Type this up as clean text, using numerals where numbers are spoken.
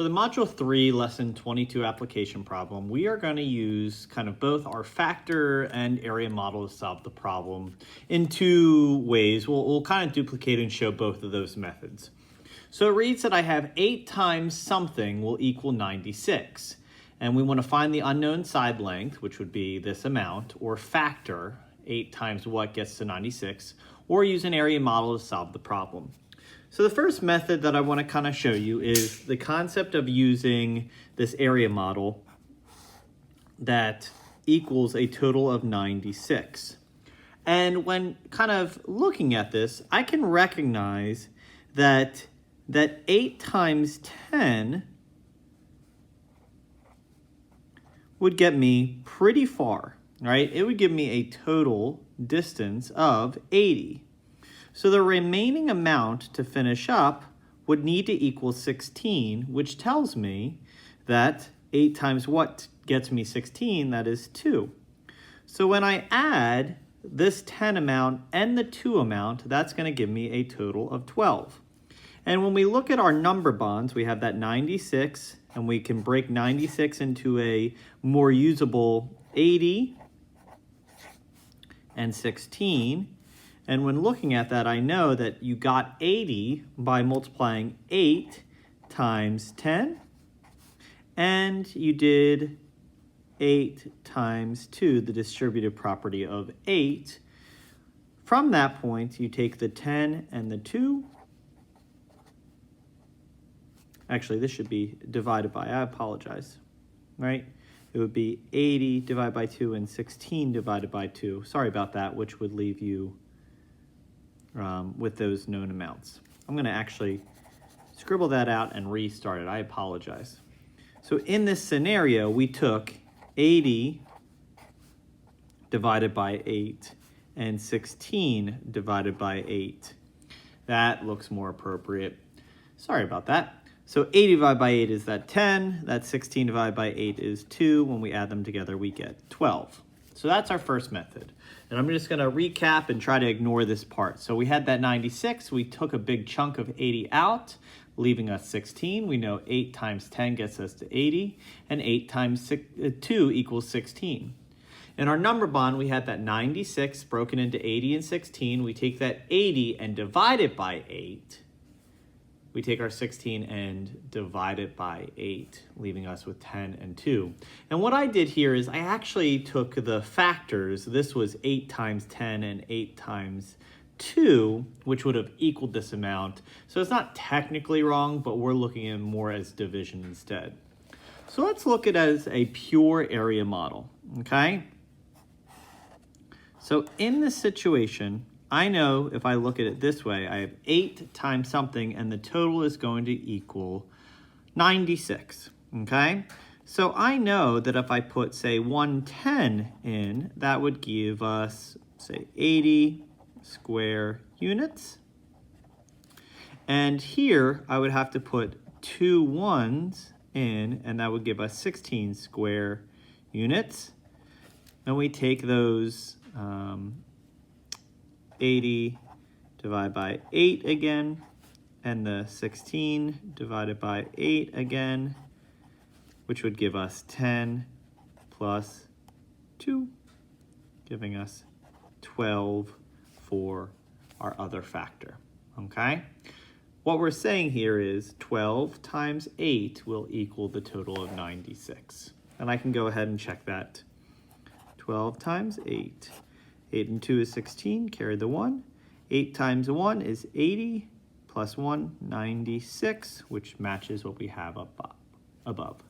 For the Module 3 Lesson 22 application problem, we are going to use kind of both our factor and area model to solve the problem in two ways. We'll kind of duplicate and show both of those methods. So it reads that I have 8 times something will equal 96. And we want to find the unknown side length, which would be this amount, or factor 8 times what gets to 96, or use an area model to solve the problem. So the first method that I want to kind of show you is the concept of using this area model that equals a total of 96. And when kind of looking at this, I can recognize that 8 times 10 would get me pretty far, right? It would give me a total distance of 80. So the remaining amount to finish up would need to equal 16, which tells me that 8 times what gets me 16, that is 2. So when I add this 10 amount and the 2 amount, that's going to give me a total of 12. And when we look at our number bonds, we have that 96, and we can break 96 into a more usable 80 and 16. And when looking at that, I know that you got 80 by multiplying 8 times 10, and you did 8 times 2, the distributive property of 8. From that point, you take the 10 and the 2. Actually, this should be divided by, I apologize, right? It would be 80 divided by 2 and 16 divided by 2. Sorry about that, which would leave you with those known amounts. I'm going to actually scribble that out and restart it. I apologize. So in this scenario, we took 80 divided by 8 and 16 divided by 8. That looks more appropriate. Sorry about that. So 80 divided by 8 is that 10. That 16 divided by 8 is 2. When we add them together, we get 12. So that's our first method. And I'm just going to recap and try to ignore this part. So we had that 96. We took a big chunk of 80 out, leaving us 16. We know 8 times 10 gets us to 80, and 8 times 2 equals 16. In our number bond, we had that 96 broken into 80 and 16. We take that 80 and divide it by 8. We take our 16 and divide it by 8, leaving us with 10 and 2. And what I did here is I actually took the factors. This was 8 times 10 and 8 times 2, which would have equaled this amount. So it's not technically wrong, but we're looking at it more as division instead. So let's look at it as a pure area model, okay? So in this situation, I know if I look at it this way, I have 8 times something, and the total is going to equal 96, okay? So I know that if I put, say, 110 in, that would give us, say, 80 square units. And here, I would have to put 2 ones in, and that would give us 16 square units. And we take those 80 divided by 8 again, and the 16 divided by 8 again, which would give us 10 plus 2, giving us 12 for our other factor, okay? What we're saying here is 12 times 8 will equal the total of 96. And I can go ahead and check that. 12 times 8. 8 and 2 is 16, carry the 1. 8 times 1 is 80, plus 1, 96, which matches what we have up above.